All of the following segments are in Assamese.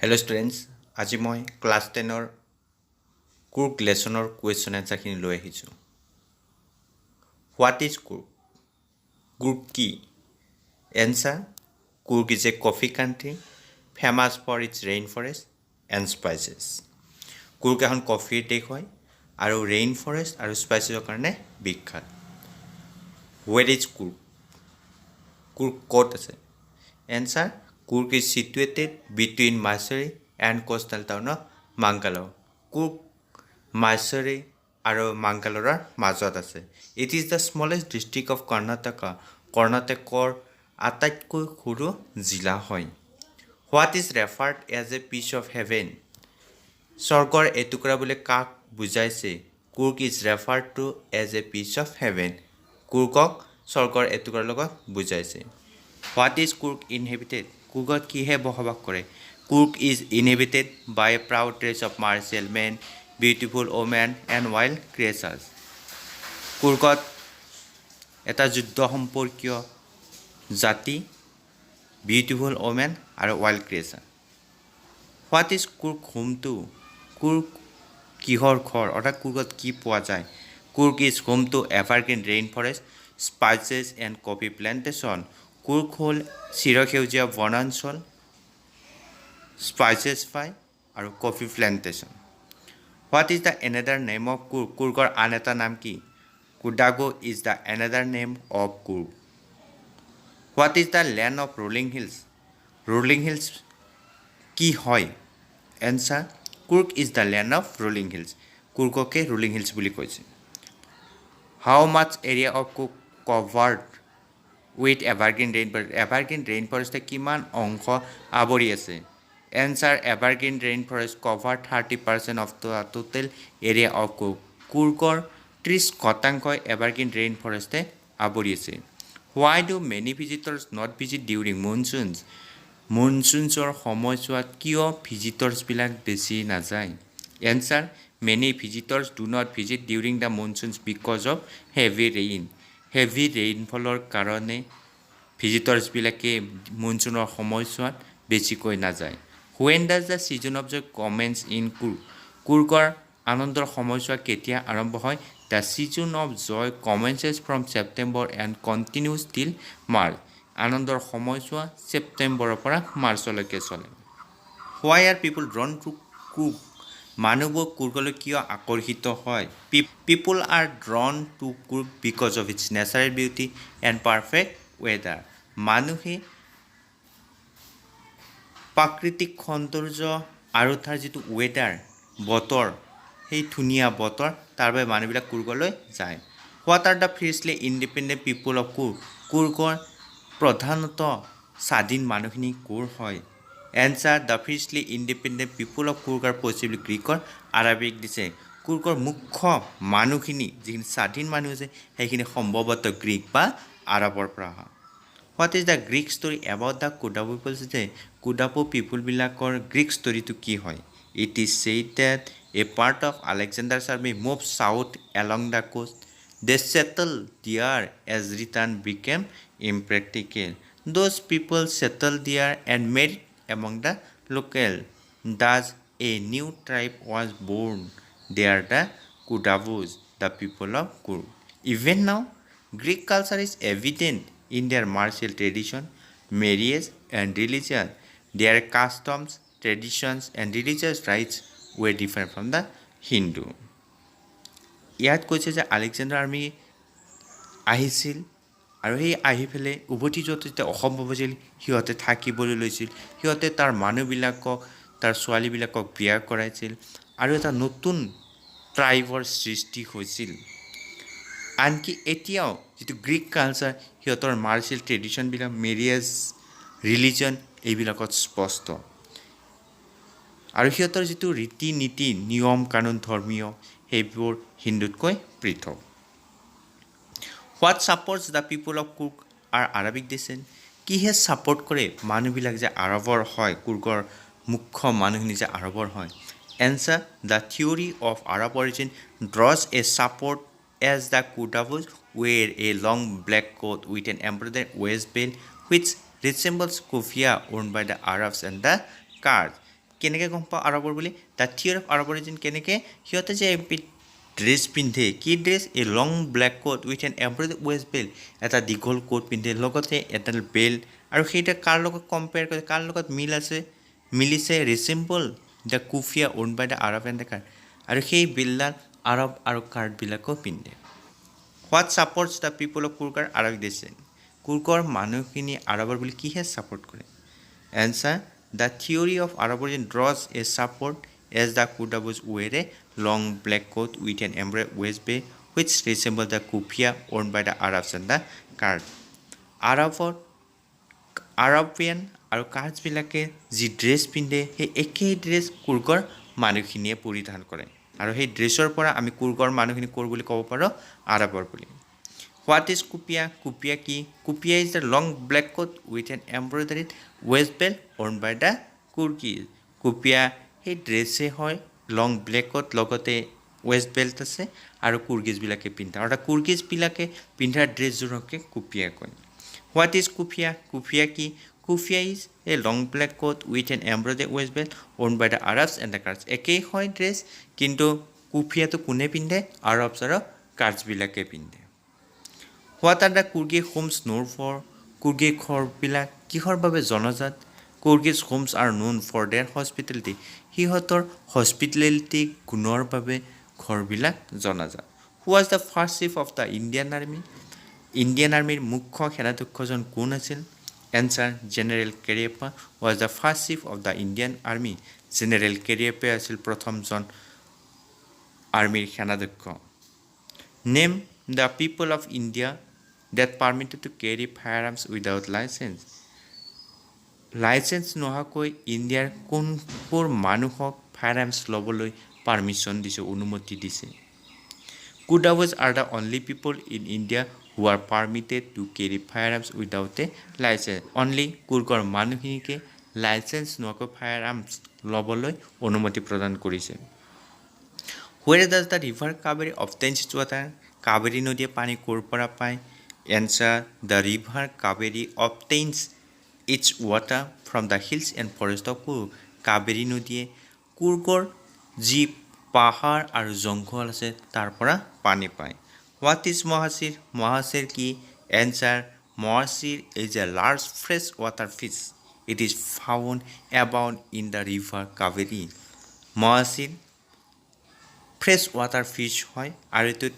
Hello students, আজি মই ক্লাছ 10ৰ কুৰ্ক লেছনৰ কুৱেশ্যন এনচাৰখিনি লৈ আহিছোঁ। What is Coorg? কুৰ্ক কি? Answer: Coorg is a coffee country famous for its rain forest and spices. Coorg এখন কফিৰ দেশ হয় আৰু ৰেইন ফৰেষ্ট আৰু স্পাইচেছৰ কাৰণে বিখ্যাত। ৱেৰ ইজ কুৰ্ক? কুৰ্ক ক'ত আছে? Answer: Coorg is situated between Mysore and coastal town of Mangalore. Coorg Mysore আৰু মাংগালোৰৰ মাজত আছে। It is the smallest district of Karnataka. কৰ্ণাটকৰ আটাইতকৈ সৰু জিলা হয়। What is referred as a piece of heaven? স্বৰ্গৰ এটুকুৰা বুলি কাক বুজাইছে? Coorg is referred to as a piece of heaven. কুৰ্কক স্বৰ্গৰ এটুকুৰাৰ লগত বুজাইছে। What is Coorg inhabited? কুৰ্কত কিহে বসবাস কৰে? Coorg is inhabited by a proud race of martial men, beautiful women and wild creatures. কুৰ্কত এটা যুদ্ধ সম্পৰ্কীয় জাতি, বিউটিফুল ওমেন আৰু wild creature. What is Coorg home to? Coorg কিহৰ ঘৰ অৰ্থাৎ কুৰ্কত কি পোৱা যায়? Coorg is home to evergreen rain forest, spices and coffee plantation. Coorg হ'ল চিৰসেউজীয়া বনাঞ্চল, স্পাইচেছ পায় আৰু coffee plantation. What is the another name of Coorg? কুৰ্কৰ আন এটা নাম কি? Kodagu is the another name of Coorg. What is the land of rolling hills? Rolling hills কি হয়? Answer: Coorg is the land of rolling hills. কুৰ্ককে ৰোলিং হিলছ বুলি কৈছে। How much area of Coorg covered with evergreen rain forest? Evergreen rain ফৰেষ্টে কিমান অংশ আৱৰি আছে? Answer: evergreen rain forest cover 30% of the total area of Coorg. কুৰ্কৰ 30% এভাৰগ্ৰীণ ৰেইন ফৰেষ্টে আৱৰি আছে। Why do many visitors not visit during monsoons? মনচুনছৰ সময়ছোৱাত কিয় ভিজিটৰ্ছবিলাক বেছি নাযায়? Answer: many visitors do not visit during the monsoons because of heavy rain. Heavy ৰেইনফলৰ কাৰণে ভিজিটৰ্ছবিলাকে মনচুনৰ সময়ছোৱাত বেছিকৈ নাযায়। When does the season of joy commence in Coorg? কুৰ্কৰ আনন্দৰ সময়ছোৱা কেতিয়া আৰম্ভ হয়? The season of joy commences from September and continues till March. আনন্দৰ সময়ছোৱা ছেপ্টেম্বৰৰ পৰা মাৰ্চলৈকে চলে। Why are people drawn to Coorg? মানুহবোৰ কুৰ্কলৈ কিয় আকৰ্ষিত হয়? People are drawn to Coorg because of its natural beauty and perfect weather. মানুহে প্ৰাকৃতিক সৌন্দৰ্য আৰু তাৰ যিটো ৱেডাৰ, বতৰ, সেই ধুনীয়া বতৰ, তাৰ বাবে মানুহবিলাক কুৰ্কলৈ যায়। What are the fiercely independent people of Coorg? কুৰ্কৰ প্ৰধানত স্বাধীন মানুহখিনি ক'ৰ হয়? Answer: the fiercely independent people of Coorg are possibly গ্ৰীকৰ আৰবিক দিছে। কুৰ্কৰ মুখ্য মানুহখিনি যিখিনি স্বাধীন মানুহ আছে সেইখিনি সম্ভৱতঃ গ্ৰীক বা আৰবৰ পৰা অহা। What is the Greek story about the Kodava peoples? যে কুডাপো পিপুলবিলাকৰ গ্ৰীক ষ্টৰীটো কি হয়? It is said that a part of Alexander's army move south along the coast. They settle there as return became impractical. Those people settle there and married among the local. Thus a new tribe was born there the Kodavas, the people of Coorg. Even now Greek culture is evident in their martial tradition, marriage and religion. Their customs, traditions and religious rites were different from the Hindu. ইয়াত কৈছে যে আলেকজেণ্ডাৰ আৰ্মি আহিছিল আৰু সেই আহি পেলাই উভতি যোৱাটো যেতিয়া অসম্ভৱ হৈছিল, সিহঁতে থাকিবলৈ লৈছিল। সিহঁতে তাৰ মানুহবিলাকক, তাৰ ছোৱালীবিলাকক বিয়া কৰাইছিল আৰু এটা নতুন ট্ৰাইবৰ সৃষ্টি হৈছিল। আনকি এতিয়াও যিটো গ্ৰীক কালচাৰ, সিহঁতৰ মাৰ্চিয়েল ট্ৰেডিশ্যনবিলাক, মেৰিয়েজ, ৰিলিজন এইবিলাকত স্পষ্ট। আৰু সিহঁতৰ যিটো ৰীতি নীতি, নিয়ম কানুন, ধৰ্মীয়, সেইবোৰ হিন্দুতকৈ পৃথক। What supports the people of Coorg are Arabic descent? কিহে ছাপৰ্ট কৰে মানুহবিলাক যে আৰবৰ হয়, কুৰ্কৰ মুখ্য মানুহখিনি যে আৰবৰ হয়? Answer: the theory of Arab origin draws a support as the Kudavos wear a long black coat with an embroidered waist belt which resembles kufiya worn by the Arabs and the Kurds. কেনেকৈ গম পাওঁ আৰবৰ বুলি the theory of Arab origin কেনেকৈ সিহঁতে যে এবিধ ড্ৰেছ পিন্ধে কি dress a long black coat with an embroidery waist belt এটা দীঘল কোট পিন্ধে লগতে এডাল বেল্ট আৰু সেইটা কাৰ লগত কম্পেয়াৰ কৰে কাৰ লগত মিলিছে resemble the kufiya worn by the Arab and the Kurd আৰু সেই বেল্টডাল আৰব আৰু কাৰ্ডবিলাকো পিন্ধে what supports the people of কুৰ্কাৰ আৰব দেশে কুৰ্কৰ মানুহখিনি আৰবৰ বুলি কিহে ছাপৰ্ট কৰে answer the theory of Arab origin draws a support as the Kodavas wear a long black coat with an embroidery waist বে which resemble the kufiya worn by the Arabs and the Kurd Arabian আৰু কাৰ্ডছবিলাকে যি ড্ৰেছ পিন্ধে সেই একেই ড্ৰেছ কুৰ্গৰ মানুহখিনিয়ে পৰিধান কৰে আৰু সেই ড্ৰেছৰ পৰা আমি কুৰ্গৰ মানুহখিনি ক'ৰ বুলি ক'ব পাৰোঁ আৰবৰ বুলি হোৱাট ইজ কুপিয়া কুপিয়া কি kufiya is the long black coat with an embroidered waist belt worn by the Coorgis kufiya সেই ড্ৰেছে হয় লং ব্লেক কোট লগতে ৱেষ্ট বেল্ট আছে আৰু কুৰ্গিজবিলাকে পিন্ধা অৰ্থাৎ কুৰ্গিজবিলাকে পিন্ধা ড্ৰেছযোৰকে কুপিয়া কয় হোৱাট ইজ কুফিয়া কুফিয়া কি kufiya is a long black coat with an embroidery waist belt worn by the Arabs and the Kurds একেই হয় ড্ৰেছ কিন্তু কুফিয়াটো কোনে পিন্ধে আৰবছ আৰু কাৰ্ডছবিলাকে পিন্ধে what are the Coorgi homes known for Coorgi ঘৰবিলাক কিহৰ বাবে জনাজাত Coorgis homes are known for their hospitality সিহঁতৰ হস্পিটেলিটি গুণৰ বাবে ঘৰবিলাক জনাজাত who was the first chief of the Indian আৰ্মিৰ মুখ্য সেনাধ্যক্ষজন কোন আছিল answer general Cariappa was the first chief of the Indian army general Cariappa আছিল প্ৰথমজন আৰ্মিৰ সেনাধ্যক্ষ name the people of India that permitted to carry firearms without licence নোহোৱাকৈ ইণ্ডিয়াৰ কোনবোৰ মানুহক ফায়াৰ আৰ্মছ ল'বলৈ পাৰ্মিশ্যন দিছে অনুমতি দিছে Kodavas are the only people in India who are permitted to carry firearms without a licence only কুৰ্গৰ মানুহখিনিকে লাইচেঞ্চ নোহোৱাকৈ ফায়াৰ আৰ্মছ ল'বলৈ অনুমতি প্ৰদান কৰিছে where does the river Kaveri obtains its water Kaveri নদীয়ে পানী ক'ৰ পৰা পায় answer the river Kaveri obtains its water from the hills and forest of Coorg Kaveri নদীয়ে কুৰ্গৰ যি পাহাৰ আৰু জংঘল আছে তাৰ পৰা পানী পায় হোৱাট ইজ মহাচিৰ কি answer mahseer is a large fresh water fish it is found abound in the river Kaveri mahseer fresh water fish হয় আৰু এইটোত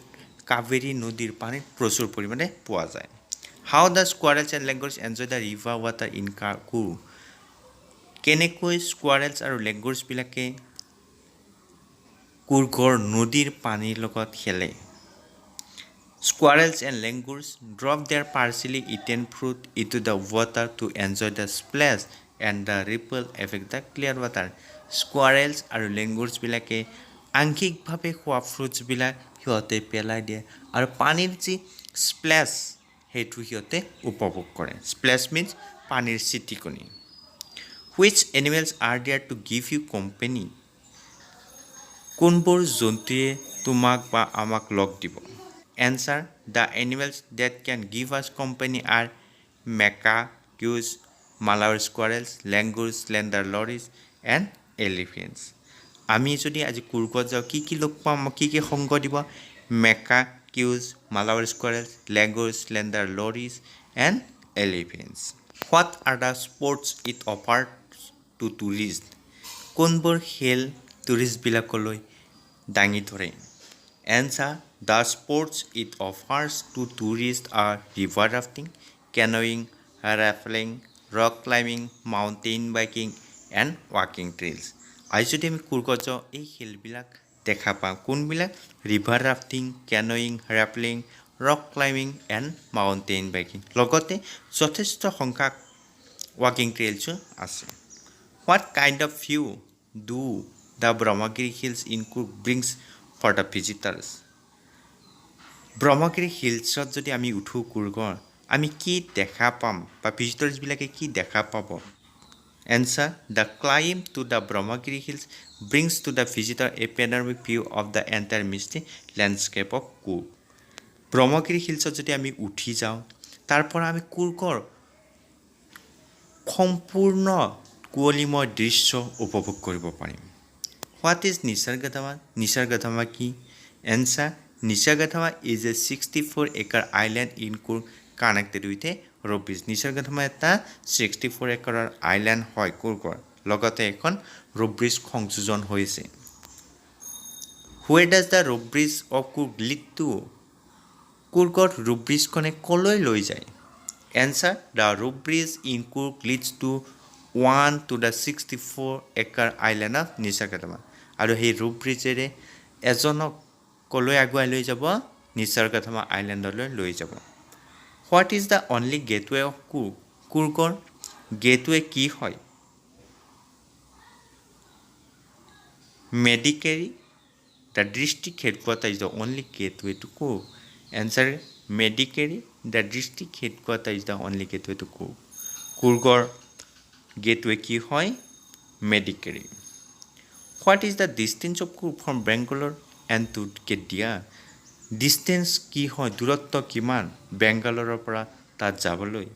কাবেৰী নদীৰ পানীত প্ৰচুৰ পৰিমাণে পোৱা যায় how the squirrels and langurs enjoy the river water in Coorg কেনেকৈ স্কুৱাৰেলছ আৰু লেংগুৰছবিলাকে কুৰ্গৰ নদীৰ পানীৰ লগত খেলে squirrels and langurs drop their partially eaten fruit into the water to enjoy the splash and the ripple effect the clear water squirrels আৰু লেংগুৰছবিলাকে আংশিকভাৱে খোৱা ফ্ৰুটছবিলাক সিহঁতে পেলাই দিয়ে আৰু পানীৰ যি স্প্লেছ সেইটো সিহঁতে উপভোগ কৰে স্প্লেছ মিনছ পানীৰ চিটিকনি which animals are there to give you company কোনবোৰ জন্তুৱে তোমাক বা আমাক লগ দিব answer the animals that can give us company are macaques Malabar squirrels langur slender lorises and elephants আমি যদি আজি কুৰ্গত যাওঁ কি লগ পাম কি সংগ দিব macaques Malabar squirrels langur slender lorises and elephants what are the sports it offers to tourist কোনবোৰ খেল টুৰিষ্টবিলাকলৈ দাঙি ধৰে answer the sports it offers to tourist are river rafting canoeing rappelling rock climbing mountain biking and ৱাকিং ট্ৰেইলছ আজি যদি আমি কুৰ্গত যাওঁ এই খেলবিলাক দেখা পাওঁ কোনবিলাক river rafting canoeing rappelling rock climbing and mountain biking লগতে যথেষ্ট সংখ্যক ৱাকিং ট্ৰেইলছো আছে what kind of view do the Brahmagiri hills in Coorg brings for the visitors Brahmagiri হিলছত যদি আমি উঠোঁ কুৰ্গৰ আমি কি দেখা পাম বা ভিজিটাৰ্ছবিলাকে কি দেখা পাব answer the climb to the Brahmagiri hills brings to the visitor a panoramic view of the entire misty landscape of Coorg Brahmagiri হিলছত যদি আমি উঠি যাওঁ তাৰ পৰা আমি কুৰ্গৰ সম্পূৰ্ণ কুঁৱলীময় দৃশ্য উপভোগ কৰিব পাৰিম। What is Nisargadhama? নিসৰ্গধামা কি? Answer, Nisargadhama is a 64 acre island in Coorg connected with a rope bridge. নিসৰ্গধামা এটা 64 একৰৰ আইলেণ্ড হয় কুৰ্গৰ, লগতে এখন rope bridge সংযোজন হৈছে। Where does the rope bridge of Coorg lead to? কুৰ্গৰ rope bridge খনে কলৈ লৈ যায়? Answer, the rope bridge in Coorg leads to 1 to the 64 acre island of নিসৰ্গধামা। আৰু সেই rope bridgeৰে এজনক কলৈ আগুৱাই লৈ যাব? নিসৰ্গধামা আইলেণ্ডলৈ লৈ যাব। What is the only gateway of Coorg? কুৰ্গৰ গেটৱে কি হয়? Medicary, the district headquarters is the only gateway to Coorg. Answer, Medicary, the district headquarters is the only gateway to Coorg. কুৰ্গৰ গেটৱে কি হয়? Medicary. What is the distance of Coorg from Bangalore and to Kedia? Distance কি হয়? দূৰত্ব কিমান বেংগালোৰৰ পৰা তাত যাবলৈ?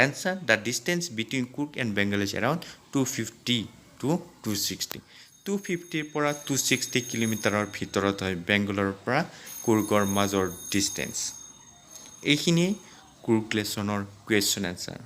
Answer, the distance between Coorg and Bangalore is around 250 to 260. 250 পৰা 260 কিলোমিটাৰৰ ভিতৰত হয় বেংগালোৰৰ পৰা কুৰ্গৰ মাজৰ ডিষ্টেন্স। এইখিনি কুৰ্গ লেছনৰ কুৱেশ্যন এনচাৰ।